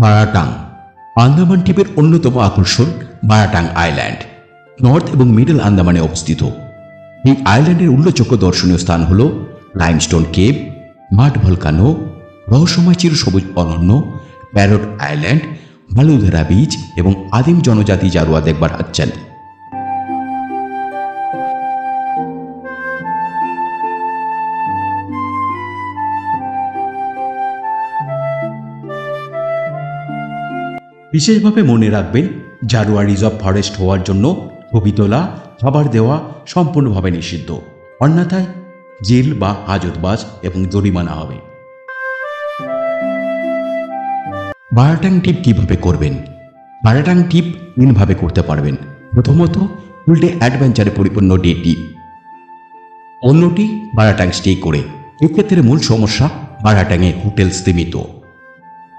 বারাটাং আন্দামান দ্বীপের অন্যতম আকর্ষণ বারাটাং আইল্যান্ড নর্থ এবং মিডল আন্দামানে অবস্থিত। এই আইল্যান্ডের উল্লেখযোগ্য দর্শনীয় স্থান হল লাইমস্টোন কেভ, মাড ভলকানো, রহস্যময় চিরসবুজ অরণ্য, প্যারট আইল্যান্ড, মালুধেরা বিচ এবং আদিম জনজাতি জারোয়া দেখবার হাতছানি। বিশেষভাবে মনে রাখবেন, জারোয়া রিজার্ভ ফরেস্ট হওয়ার জন্য ছবি তোলা, খাবার দেওয়া সম্পূর্ণভাবে নিষিদ্ধ, অন্যথায় জেল বা হাজতবাস এবং জরিমানা হবে। বারাটাং ট্রিপ কিভাবে করবেন? বারাটাং ট্রিপ তিনভাবে করতে পারবেন। প্রথমত, ফুল ডে অ্যাডভেঞ্চারে পরিপূর্ণ ডে ট্রিপ। অন্যটি বারাটাং স্টে করে। এক্ষেত্রে মূল সমস্যা বারাটাংয়ে হোটেল সীমিত।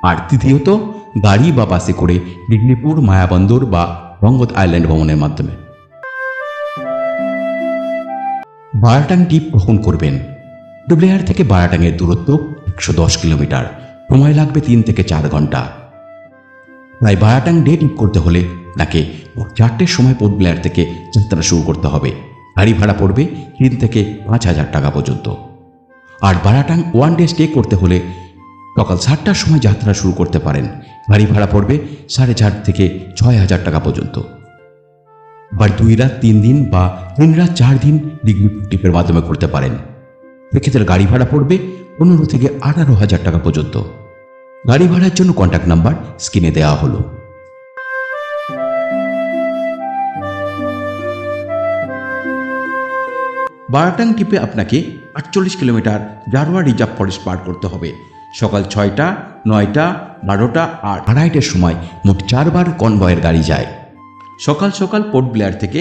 আর তৃতীয়ত, গাড়ি বা বাসে করে ডিগনিপুর, মায়াবন্দর বা রঙ্গত আইল্যান্ড ভ্রমণের মাধ্যমে। বারাটাং ট্রিপ কখন করবেন? ডুবলেয়ার থেকে বারাটাংয়ের দূরত্ব 110 কিলোমিটার, সময় লাগবে 3 থেকে 4 ঘন্টা। তাই বারাটাং ডে ট্রিপ করতে হলে আপনাকে 4টের সময় পোর্ট ব্লেয়ার থেকে যাত্রা শুরু করতে হবে। গাড়ি ভাড়া পড়বে 3 থেকে 5,000 টাকা পর্যন্ত। আর বারাটাং ওয়ান ডে স্টে করতে হলে সকাল 7টার সময় যাত্রা শুরু করতে পারেন। গাড়ি ভাড়া পড়বে 4,500 থেকে 6,000 টাকা পর্যন্ত। আবার 2 রাত 3 দিন বা 3 রাত 4 দিন ডিগনিপুর ট্রিপের মাধ্যমে করতে পারেন। সেক্ষেত্রে গাড়ি ভাড়া পড়বে 15 থেকে 18,000 টাকা পর্যন্ত। গাড়ি ভাড়ার জন্য কন্ট্যাক্ট নাম্বার স্ক্রিনে দেওয়া হলো। বারাটাং ট্রিপে আপনাকে 48 কিলোমিটার জারোয়া রিজার্ভ ফরেস্ট পার করতে হবে। সকাল 6টা, 9টা, 12টা আর 2:30টার সময় মোট 4 বার কনভয়ের গাড়ি যায়। সকাল সকাল পোর্ট ব্লেয়ার থেকে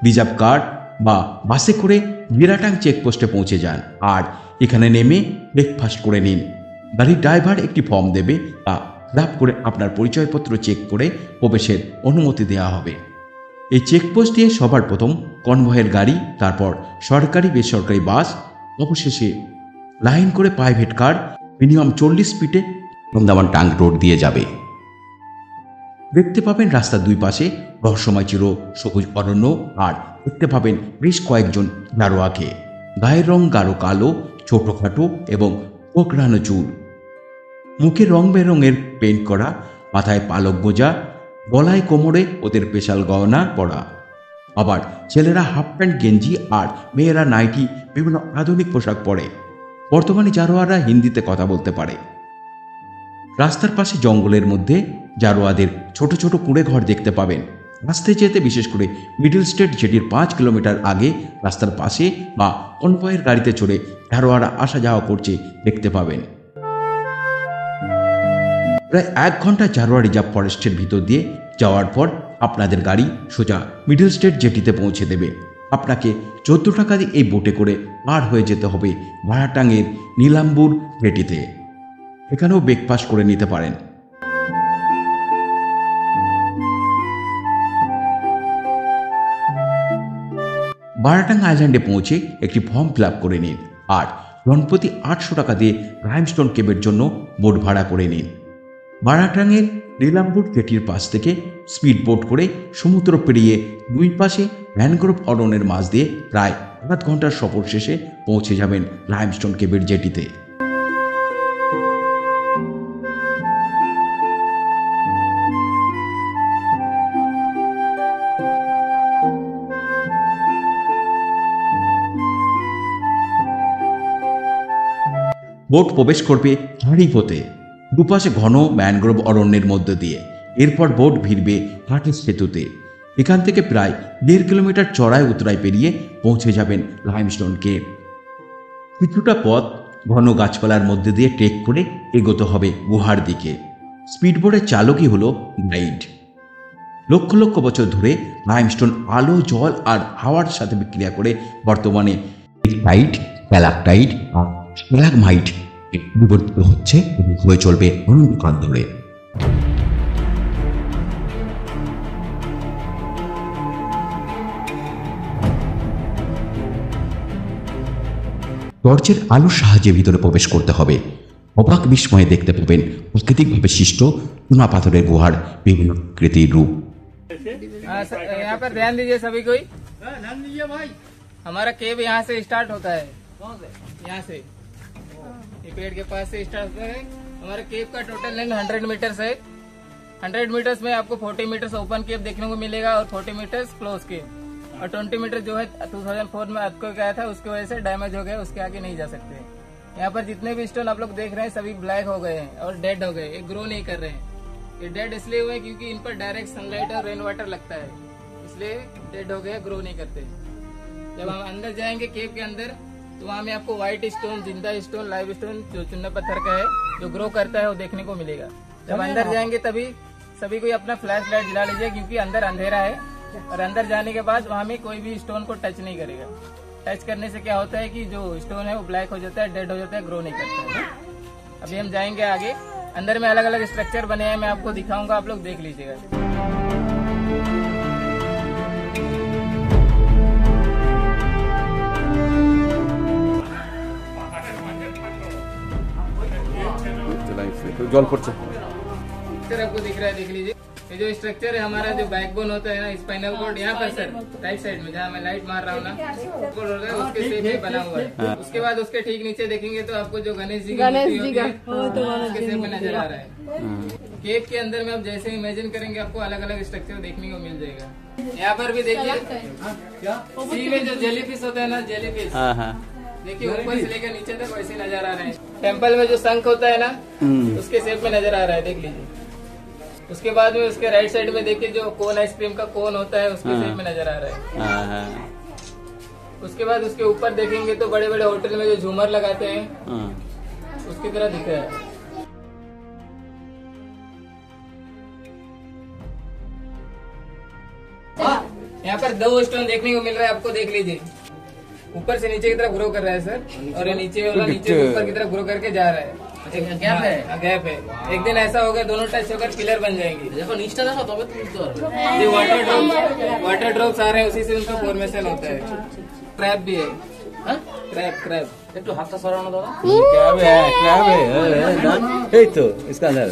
রিজার্ভ কার বা বাসে করে বিরাটাং চেকপোস্টে পৌঁছে যান আর এখানে নেমে ব্রেকফাস্ট করে নিন। গাড়ির ড্রাইভার একটি ফর্ম দেবে, তা ফিল আপ করে আপনার পরিচয়পত্র চেক করে প্রবেশের অনুমতি দেওয়া হবে। এই চেকপোস্ট দিয়ে সবার প্রথম কনভয়ের গাড়ি, তারপর সরকারি বেসরকারি বাস, অবশেষে লাইন করে প্রাইভেট কার মিনিমাম 40 ফিটে আন্দামান টাং রোড দিয়ে যাবে। দেখতে পাবেন রাস্তার দুই পাশে রহস্যময় চির সবুজ অরণ্য আর দেখতে পাবেন বেশ কয়েকজন জারোয়াকে। গায়ের রং গাঢ় কালো, ছোটখাটো এবং কোকড়ানো চুল, মুখে রং বেরঙের পেইন্ট করা, মাথায় পালক গোজা, গলায় কোমরে ওদের স্পেশাল গহনা পরা। আবার ছেলেরা হাফ প্যান্ট গেঞ্জি আর মেয়েরা নাইটি, বিভিন্ন আধুনিক পোশাক পরে। বর্তমানে জারোয়ারা হিন্দিতে কথা বলতে পারে। রাস্তার পাশে জঙ্গলের মধ্যে জারোয়াদের ছোট ছোট কুঁড়ে ঘর দেখতে পাবেন। রাস্তায় যেতে বিশেষ করে মিডল স্টেট জেটির 5 কিলোমিটার আগে রাস্তার পাশে বা কনভয়ের গাড়িতে চড়ে জারোয়ারা আসা যাওয়া করছে দেখতে পাবেন। প্রায় 1 ঘন্টা জারোয়া রিজার্ভ ফরেস্টের ভিতর দিয়ে যাওয়ার পর আপনাদের গাড়ি সোজা মিডল স্টেট জেটিতে পৌঁছে দেবে। আপনাকে 14 টাকা দিয়ে এই বোটে করে পার হয়ে যেতে হবে বারাটাংয়ের নীলাম্বুর জেটিতে। এখানেও ব্রেকফাস্ট করে নিতে পারেন। বারাটাং আইল্যান্ডে পৌঁছে একটি ফর্ম ফিল আপ করে নিন আর জনপ্রতি 800 টাকা দিয়ে লাইমস্টোন কেভের জন্য বোট ভাড়া করে নিন। বারাটাংয়ের নীলাম্বুর জেটির পাশ থেকে স্পিড বোট করে সমুদ্র পেরিয়ে দুই পাশে ম্যানগ্রোভ অরণ্যের মাঝ দিয়ে প্রায় 7 ঘন্টার সফর শেষে পৌঁছে যাবেন লাইমস্টোন কেভের জেটিতে। বোট প্রবেশ করবে খাঁড়ি পথে, দুপাশে ঘন ম্যানগ্রোভ অরণ্যের মধ্য দিয়ে। এরপর বোট ভিড়বে হাটের সেতুতে। এখান থেকে প্রায় 1.5 কিলোমিটার চড়াই উতরাই পেরিয়ে পৌঁছে যাবেন লাইমস্টোন কেভ। কিছুটা পথ ঘন গাছপালার মধ্যে দিয়ে ট্রেক করে এগোতে হবে গুহার দিকে। স্পিডবোটের চালকই হলো গাইড। লক্ষ লক্ষ বছর ধরে লাইমস্টোন আলো, জল আর হাওয়ার সাথে বিক্রিয়া করে বর্তমানে টাইট, ক্যালাকটাইট আর স্ট্যালাগমাইট বিবর্তিত হচ্ছে এবং হয়ে চলবে অনন্তকাল ধরে। টর্চের আলোর সাহায্যে ভিতরে প্রবেশ করতে হবে। অবাক বিস্ময়ে দেখতে পাবেন প্রাকৃতিকভাবে সৃষ্ট চুনা পাথরের গুহার বিভিন্ন আকৃতির রূপ। यहाँ पर ध्यान दीजिए सभी कोई, भाई हमारा केव यहाँ से स्टार्ट होता है, यहाँ से ये पेड़ के पास से स्टार्ट होता है। हमारे केव का टोटल लेंथ 100 मीटर्स है। 100 मीटर्स में आपको 40 मीटर्स ओपन केव देखने को मिलेगा और 40 मीटर्स क्लोज केव, और 20 मीटर जो है 2004 में अर्थक्वेक आया था उसकी वजह से डैमेज हो गया, उसके आगे नहीं जा सकते। यहाँ पर जितने भी स्टोन आप लोग देख रहे हैं सभी ब्लैक हो गए हैं और डेड हो गए, ये ग्रो नहीं कर रहे हैं। ये डेड इसलिए हुए क्योंकि इन पर डायरेक्ट सनलाइट और रेन वाटर लगता है, इसलिए डेड हो गए, ग्रो नहीं करते। जब हम अंदर जाएंगे केव के अंदर तो वहाँ में आपको व्हाइट स्टोन, जिंदा स्टोन, लाइव स्टोन जो चुन्ना पत्थर का है जो ग्रो करता है वो देखने को मिलेगा। जब अंदर जाएंगे तभी सभी को अपना फ्लैश लाइट जला लीजिए क्योंकि अंदर अंधेरा है, और अंदर जाने के बाद वहाँ में कोई भी स्टोन को टच नहीं करेगा। टच करने से क्या होता है कि जो स्टोन है वो ब्लैक हो जाता है, डेड हो जाता है, ग्रो नहीं करता है। अभी हम जाएंगे आगे, अंदर में अलग अलग स्ट्रक्चर बने हैं, मैं आपको दिखाऊंगा, आप लोग देख लीजिएगा। जल पड़ছে आपको दिख रहा है, देख लीजिए। ये जो स्ट्रक्चर है हमारा, जो बैकबोन होता है ना, स्पाइनल कॉर्ड, यहाँ पर सर राइट साइड में जहाँ मैं लाइट मार रहा हूँ ना, उसके शेप में बना हुआ है। उसके बाद उसके ठीक नीचे देखेंगे तो आपको जो गणेश जी का मूर्ति होती है उसके शेप में नजर आ रहा है। केव के अंदर में आप जैसे इमेजिन करेंगे आपको अलग अलग स्ट्रक्चर देखने को मिल जाएगा। यहाँ पर भी देखिए सी में जो जेलीफिश होता है ना, जेलीफिश देखिए ऊपर से लेकर नीचे तक वैसे नजर आ रहे हैं। टेम्पल में जो शंख होता है ना उसके शेप में नजर आ रहा है, देख लीजिए। उसके बाद में उसके राइट साइड में देखिए जो कोन आइसक्रीम का कोन होता है उसके शेप में नजर आ रहा है। उसके बाद उसके ऊपर देखेंगे तो बड़े बड़े होटल में जो झूमर लगाते हैं उसकी तरह दिख रहा है। यहाँ पर 2 स्टोन देखने को मिल रहा है आपको, देख लीजिए। ऊपर से नीचे की तरफ ग्रो कर रहा है सर, और ये नीचे वाला नीचे से ऊपर की तरफ ग्रो करके जा रहा है। गैप है, गैप है। एक दिन ऐसा होगा दोनों टच होकर पिलर बन जाएंगे। देखो नीचे देखो तो ये वाटर ड्रॉप्स आ रहे हैं, उसी से उनका फॉर्मेशन होता है। क्रैब भी है, क्रैब एक तो हाथ सराना दादा, क्रैब है तो इसका अंदर।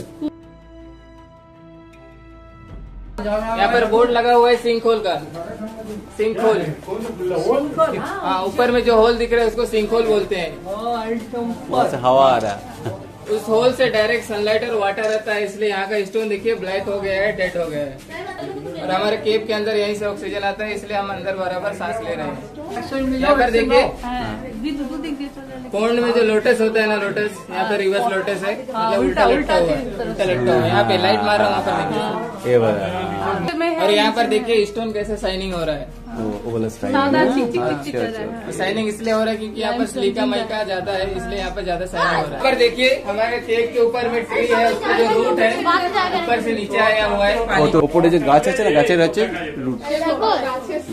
यहाँ पर बोर्ड लगा हुआ है सिंक होल का, सिंक होल। हाँ, ऊपर में जो होल दिख रहा है उसको सिंक होल बोलते हैं। वहाँ से हवा आ रहा है, उस होल से डायरेक्ट सनलाइट और वाटर आता है, इसलिए यहाँ का स्टोन देखिए ब्लैक हो गया है, डेड हो गया है। और हमारे केव के अंदर यहीं से ऑक्सीजन आता है, इसलिए हम अंदर बराबर सांस ले रहे हैं। यहाँ पर देखिए पौंड में जो लोटस होता है ना, लोटस यहाँ पर रिवर्स लोटस है, मतलब उल्टा लटका हुआ है, उल्टा लटका हुआ है। यहाँ पे लाइट मार रहा हूँ, वहाँ पर देखिए। और यहाँ पर देखिए स्टोन कैसे शाइनिंग हो रहा है। शाइनिंग इसलिए हो रहा है क्योंकि यहाँ पर सिलिका माइका ज्यादा है, इसलिए यहाँ पर ज्यादा शाइनिंग हो रहा है। ऊपर देखिए हमारे केक के ऊपर में ट्री है, उसका जो रूट है ऊपर से नीचे आया हुआ है पानी।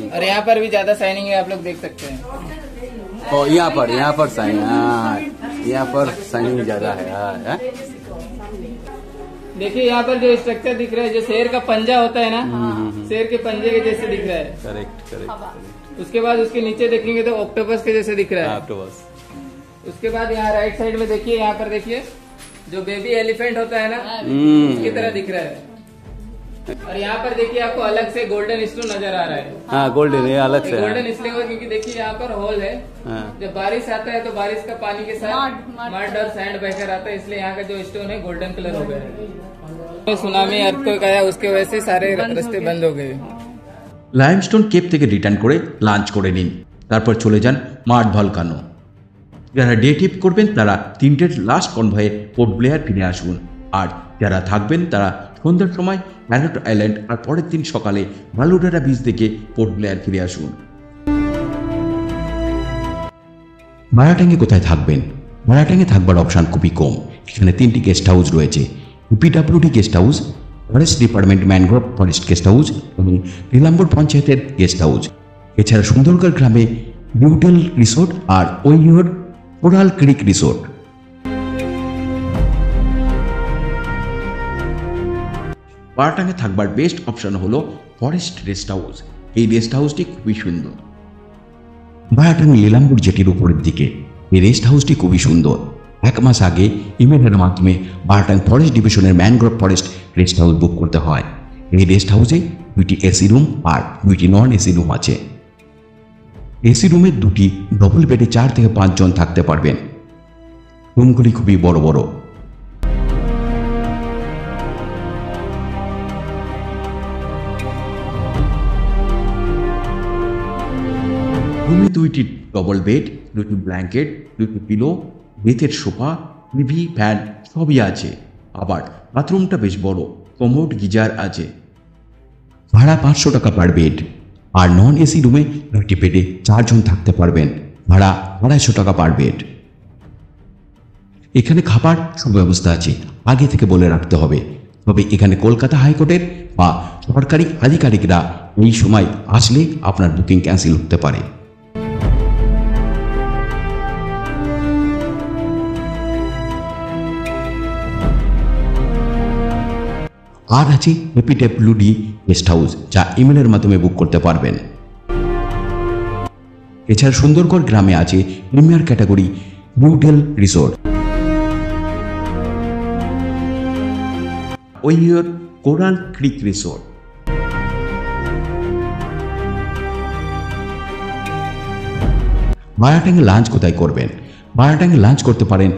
और यहाँ पर भी ज्यादा शाइनिंग है, आप लोग देख सकते हैं। यहाँ पर शाइनिंग ज्यादा है। देखिए यहाँ पर जो स्ट्रक्चर दिख रहा है, जो शेर का पंजा होता है ना, शेर के पंजे के जैसे दिख रहा है। करेक्ट। उसके बाद उसके नीचे देखेंगे तो ऑक्टोपस के जैसे दिख रहा है। ऑक्टोपस। उसके बाद यहाँ राइट साइड में देखिए, यहाँ पर देखिए जो बेबी एलिफेंट होता है ना उसकी तरह दिख रहा है। और यहाँ पर देखिए आपको अलग से गोल्डन स्टोन नजर आ रहा है। हाँ, गोल्डन है, अलग से गोल्डन इसलिए हुआ क्योंकि देखिए यहाँ पर होल है। जब बारिश आता है तो बारिश का पानी के साथ मड और सैंड बहकर आता है, इसलिए यहाँ का जो स्टोन है गोल्डन कलर हो गया है। सुनामी अर्थक्वेक आया, उसके वजह से सारे रास्ते बंद हो गए। লাইমস্টোন কেভ থেকে রিটার্ন করে লাঞ্চ করে নিন, তারপর চলে যান মার্ট ভলকানো। যারা ডে ট্রিপ করবেন তারা 3টের লাস্ট কনভয়ে পোর্ট ব্লেয়ার ফিরে আসুন, আর যারা থাকবেন তারা সন্ধ্যার সময় ম্যারোট আইল্যান্ড আর পরের দিন সকালে ভালুডারা বিচ থেকে পোর্ট ব্লেয়ার ফিরে আসুন। মারাটাঙ্গে কোথায় থাকবেন? মারাটাঙ্গে থাকবার অপশান খুবই কম। এখানে 3টি গেস্ট হাউস রয়েছে, PWD guest house, forest department mangrove forest guest house এবং নীলাম্বর পঞ্চায়েতের গেস্ট হাউস। এছাড়া সুন্দরগড় গ্রামে বিউটেল রিসোর্ট আর ওইয়র কোরাল ক্রিক রিসোর্ট। মারাটাঙ্গে থাকবার বেস্ট অপশন হলো ফরেস্ট রেস্ট হাউস। এই রেস্ট হাউসটি খুবই সুন্দর। মারাটাঙ্গে নীলাম্বর জেটির উপরের দিকে এই রেস্ট হাউসটি খুবই সুন্দর। 1 মাস আগে ইমেলের মাধ্যমে বারাটাং ফরেস্ট ডিভিশনের ম্যানগ্রোভ ফরেস্ট রেস্ট হাউস বুক করতে হয়। এই রেস্ট হাউসে 2টি এসি রুম আর 2টি নন এসি রুম আছে। এসি রুমে 2টি ডবল বেডে 4 থেকে 5 জন থাকতে পারবেন। রুমগুলি খুবই বড় বড়। রুমে 2টি ডবল বেড, 2টি ব্ল্যাঙ্কেট, 2টি পিলো, বেতের সোফা, টিভি, ফ্যান সবই আছে। আবার বাথরুমটা বেশ বড়, কমোড, গিজার আছে। ভাড়া 500 টাকা পার বেড। আর নন এসি রুমে 2টি বেডে 4 জন থাকতে পারবেন। ভাড়া 250 টাকা পার বেড। এখানে খাবার সুব্যবস্থা আছে, আগে থেকে বলে রাখতে হবে। তবে এখানে কলকাতা হাইকোর্টের বা সরকারি আধিকারিকরা এই সময় আসলে আপনার বুকিং ক্যান্সেল হতে পারে। আর আছে এপিডব্লিউডি গেস্ট হাউস, যা ইমেলের মাধ্যমে বুক করতে পারবেন। এছাড়া সুন্দরগড় গ্রামে আছে প্রিমিয়ার ক্যাটাগরি নিউডেল রিসোর্ট, ওইয়র কোরাল ক্রিক রিসোর্ট। বারাটাঙ্গে লাঞ্চ কোথায় করবেন? বারাটাঙ্গে লাঞ্চ করতে পারেন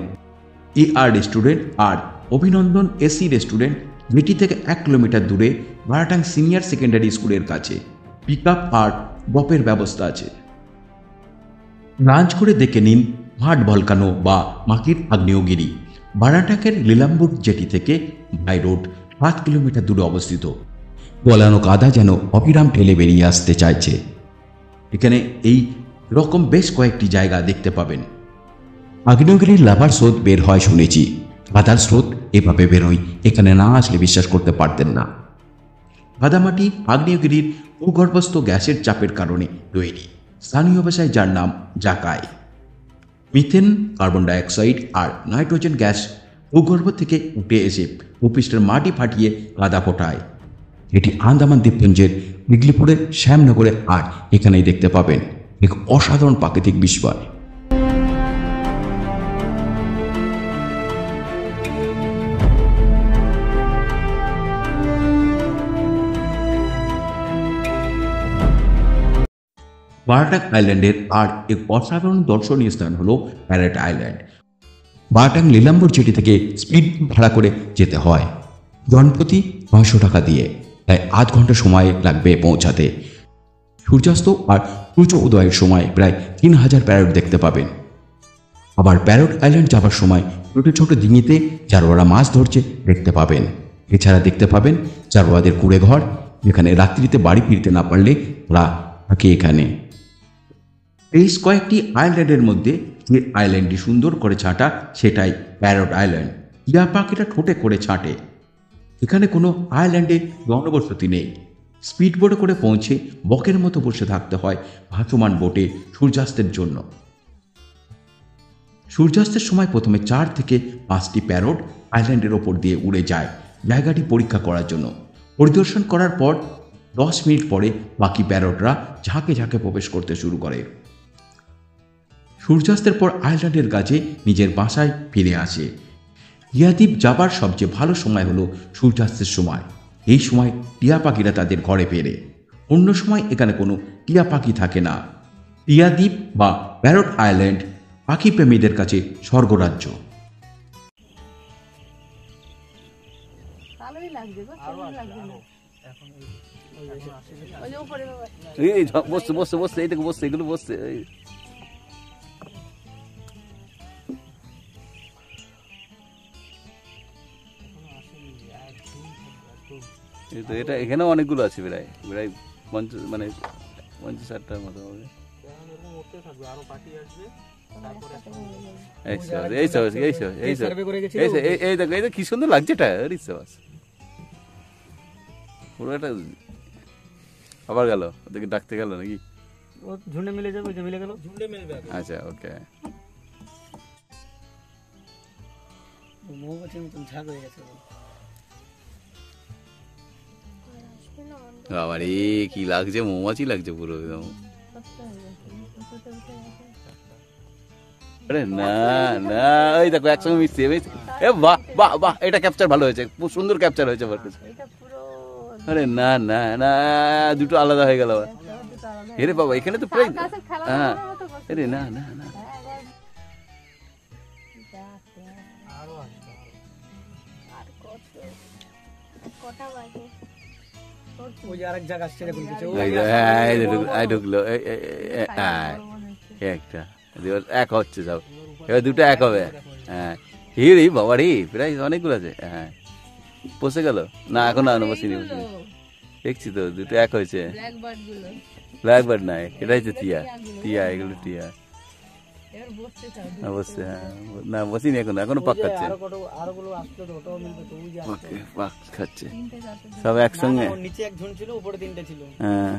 ER রেস্টুরেন্ট আর অভিনন্দন এসি রেস্টুরেন্ট, যেটি থেকে 1 কিলোমিটার দূরে বারাটাং সিনিয়র সেকেন্ডারি স্কুলের কাছে। পিক আপ আর ড্রপের ব্যবস্থা আছে। লাঞ্চ করে দেখে নিন ভাট ভলকানো বা মাকির আগ্নেয়গিরি। বারাটাকের লীলাম্বুর জেটি থেকে বাই রোড 5 কিলোমিটার দূরে অবস্থিত। গলানো কাদা যেন অবিরাম ঠেলে বেরিয়ে আসতে চাইছে। এখানে এই রকম বেশ কয়েকটি জায়গা দেখতে পাবেন। আগ্নেয়গিরির লাভার স্রোত বের হয় শুনেছি। কাদার স্রোত এভাবে বেরোয়, এখানে না আসলে বিশ্বাস করতে পারতেন না। কাদামাটি আগ্নেয়গিরির ভূগর্ভস্থ গ্যাসের চাপের কারণে তৈরি, স্থানীয় ভাষায় যার নাম জাকায়। মিথেন, কার্বন ডাইঅক্সাইড আর নাইট্রোজেন গ্যাস ভূগর্ভ থেকে উঠে এসে ভূপৃষ্ঠের মাটি ফাটিয়ে কাদা ফোটায়। এটি আন্দামান দ্বীপপুঞ্জের নিগলিপুরের শ্যামনগরে আর এখানেই দেখতে পাবেন। এক অসাধারণ প্রাকৃতিক বিস্ময়। বারাটাং আইল্যান্ডের আর এক অসাধারণ দর্শনীয় স্থান হলো প্যারেট আইল্যান্ড। বারাটাং লীলাম্বর জেটি থেকে স্পিড ভাড়া করে যেতে হয়, জনপ্রতি 900 টাকা দিয়ে। তাই আধ ঘন্টা সময় লাগবে পৌঁছাতে। সূর্যাস্ত আর সূর্য উদয়ের সময় প্রায় 3000 প্যারট দেখতে পাবেন। আবার প্যারট আইল্যান্ড যাবার সময় ছোট ছোট ডিঙিতে জারোয়ারা মাছ ধরছে দেখতে পাবেন। এছাড়া দেখতে পাবেন জারোয়াদের কুড়ে ঘর, যেখানে রাত্রিতে বাড়ি ফিরতে না পারলে ওরা থাকে এখানে। বেশ কয়েকটি আইল্যান্ডের মধ্যে যে আইল্যান্ডটি সুন্দর করে ছাঁটা সেটাই প্যারট আইল্যান্ড। টিয়া পাখিটা ঠোঁটে করে ছাঁটে। এখানে কোনো আইল্যান্ডে জনবসতি নেই। স্পিড বোটে করে পৌঁছে বকের মতো বসে থাকতে হয় ভাসমান বোটে সূর্যাস্তের জন্য। সূর্যাস্তের সময় প্রথমে 4 থেকে 5টি প্যারট আইল্যান্ডের ওপর দিয়ে উড়ে যায় জায়গাটি পরীক্ষা করার জন্য। পরিদর্শন করার পর 10 মিনিট পরে বাকি প্যারটরা ঝাঁকে ঝাঁকে প্রবেশ করতে শুরু করে। সূর্যাস্তের পর আইল্যান্ডের কাছে নিজের বাসায় ফিরে আসে। ইয়াদ্বীপ যাবার সবচেয়ে ভালো সময় হলো সূর্যাস্তের সময়। এই সময় টিয়া পাখিরা তাদের ঘরে ফেরে। অন্য সময় এখানে কোনো টিয়া পাখি থাকে না। ইয়াদ্বীপ বা প্যারট আইল্যান্ড পাখি প্রেমীদের কাছে স্বর্গরাজ্য। এই বসছে বসছে বসছে, এই দেখো বসছে, এগুলো বসছে। এই তো এটা এখানেও অনেকগুলো আছে, প্রায় প্রায় 50-60টার মতো হবে। এই দেখো কি সুন্দর লাগছে এটা। পুরো একটা আবার গেল, ওদেরকে ডাকতে গেল নাকি? ঝুন্ডে মিলে যাবে, যে মিলে গেল ঝুন্ডে মিলবে। আচ্ছা, ওকে। মৌমাছির মতন ঝাঁক হয়ে গেছে। বাবারে কি লাগছে, মৌমাছি লাগছে পুরো একদম। আরে না না, ওই দেখো একসঙ্গে মিশছে। এ বাহ বাহ বাহ, এটা ক্যাপচার ভালো হয়েছে, খুব সুন্দর ক্যাপচার হয়েছে আমার কাছে। আরে না না না, দুটো আলাদা হয়ে গেল আবার। এরে বাবা, এখানে তো প্রায়, হ্যাঁ, আরে না না না, ঢুকলো একটা, এক হচ্ছে সব, এবার দুটো এক হবে। হ্যাঁ, হিরি বাবা রে, প্রায় অনেকগুলো আছে। হ্যাঁ, পচে গেল না, এখন না বসিনি, দেখছি তো দুটো এক হয়েছে। ব্ল্যাকবার্ড নাই, এটা হচ্ছে টিয়া, টিয়া এগুলো টিয়া অবশ্যই। হ্যাঁ না, বসিনি এখনো, এখনো পাক খাচ্ছে, পাক খাচ্ছে সব একসঙ্গে। হ্যাঁ,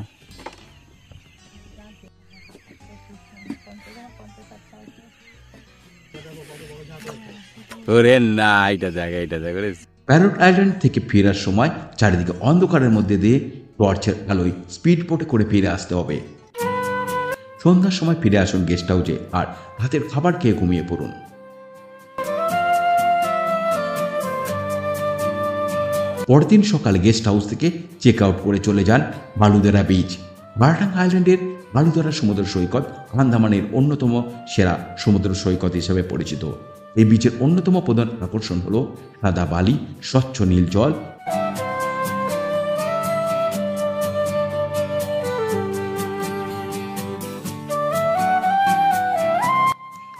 ওরে না, এটা জায়গা, এটা জায়গা। প্যারট আইল্যান্ড থেকে ফেরার সময় চারিদিকে অন্ধকারের মধ্যে দিয়ে টর্চের আলোয় স্পিড বোটে করে ফিরে আসতে হবে। সন্ধ্যার সময় ফিরে আসুন গেস্ট হাউসে আর রাতের খাবার খেয়ে ঘুমিয়ে পড়ুন। পরের দিন সকালে গেস্ট হাউস থেকে চেক আউট করে চলে যান বালুদেরা বিচ। বারাটাং আইল্যান্ডের বালুদেরা সমুদ্র সৈকত আন্দামানের অন্যতম সেরা সমুদ্র সৈকত হিসেবে পরিচিত। এই বিচের অন্যতম প্রধান আকর্ষণ হল সাদা বালি, স্বচ্ছ নীল জল,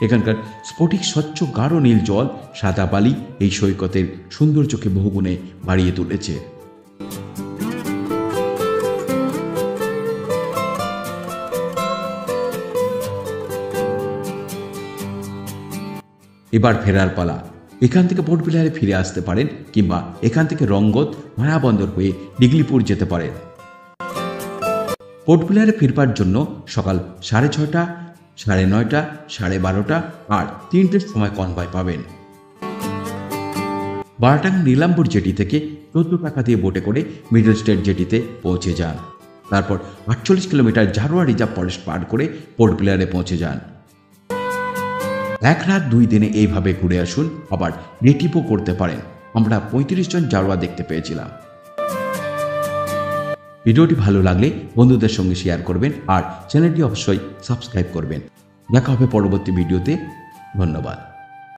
এখানকার স্ফটিক স্বচ্ছ গাঢ় নীল জল, সাদা বালি এই সৈকতের সৌন্দর্যকে বহুগুণে বাড়িয়ে তুলেছে। এবার ফেরার পালা। এখান থেকে পোর্ট ব্লেয়ারে ফিরে আসতে পারেন কিংবা এখান থেকে রঙ্গত, মায়াবন্দর হয়ে ডিগলিপুর যেতে পারেন। পোর্ট ব্লেয়ারে ফিরবার জন্য সকাল 6:30, 9:30, 12:30 আর 3টের সময় কনভয় পাবেন। বারাটাং নীলাম্বুর জেটি থেকে 14 টাকা দিয়ে বোটে করে মিডল স্টেট জেটিতে পৌঁছে যান। তারপর 48 কিলোমিটার জারোয়া রিজার্ভ ফরেস্ট পার করে পোর্ট ব্লেয়ারে পৌঁছে যান। 1 রাত 2 দিনে এইভাবে ঘুরে আসুন, আবার ডে ট্রিপও করতে পারেন। আমরা 35 জন জারোয়া দেখতে পেয়েছিলাম। ভিডিওটি ভালো লাগলে বন্ধুদের সঙ্গে শেয়ার করবেন আর চ্যানেলটি অবশ্যই সাবস্ক্রাইব করবেন। দেখা হবে পরবর্তী ভিডিওতে। ধন্যবাদ।